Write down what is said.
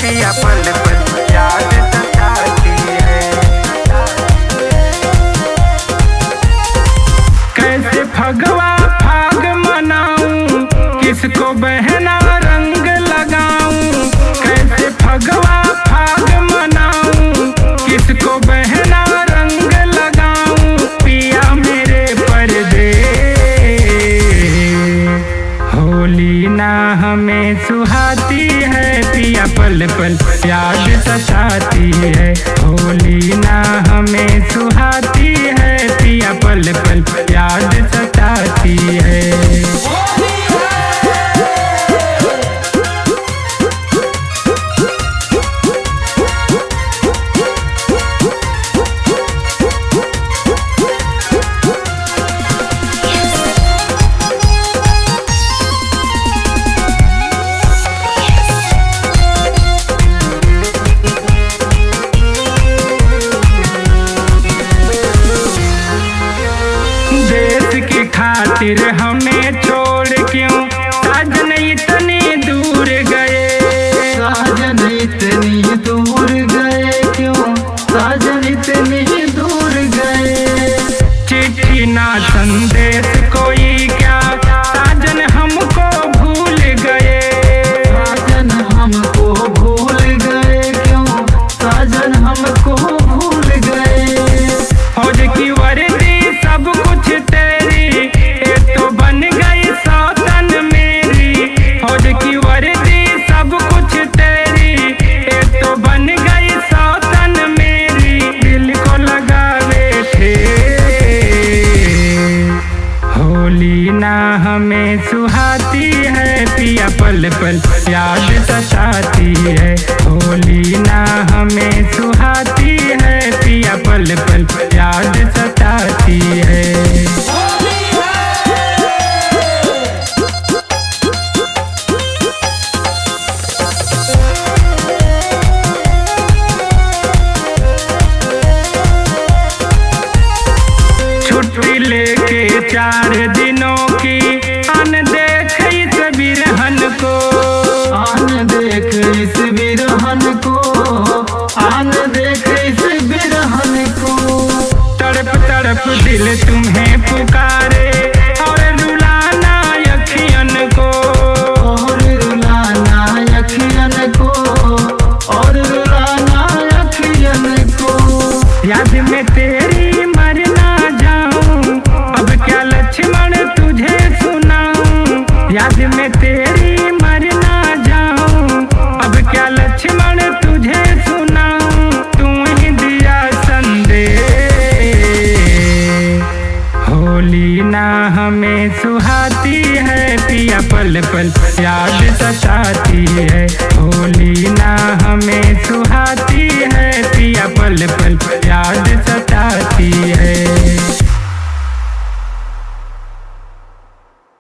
पिया पल पल याद सताती है। कैसे फगवा फाग मनाऊं, किसको बहना रंग लगाऊं। कैसे फगवा फाग मनाऊं, किसको बहना रंग लगाऊं। पिया मेरे परदे होली ना हमें सुहाती है। पिया पल पल याद सताती है। होली ना हमें सुहाती है। पिया पल पल याद सताती है। खातिर हमें छोड़ क्यों साजन इतनी दूर गए। साजन इतनी दूर गए क्यों, साजन इतनी दूर गए। चिट्ठी ना संदेश कोई क्या, साजन हमको भूल गए। साजन हमको भूल गए क्यों, साजन हमको भूल गए। फौज की वर्दी सब कुछ तेरी, तो बन गई सौतन मेरी। फौज की वर्दी सब कुछ तेरी, तो बन गई सौतन मेरी। दिल को लगावे थे होली ना हमें सुहाती है। पिया पल पल याद सताती है। होली ना हमें सुहाती है। पिया पल पल याद सताती है। छुट्टी लेके 4 दिनों की आन देख इस बिरहन को। आन देख इस बिरहन को, आन देख इस बिरहन को। तड़प तड़प दिल तुम्हें पुकारे और रुलाना अखियन को। और रुलाना अखियन को, और रुलाना अखियन को। याद में तेरी मर ना जाऊं, अब क्या लक्ष्मण तुझे सुनाऊं। याद में तेरी मर ना जाऊं, अब क्या लक्ष्मण तुझे सुनाऊं। तू ही दिया संदेश होली ना हमें सुहाती है। पिया पल पल याद सताती है।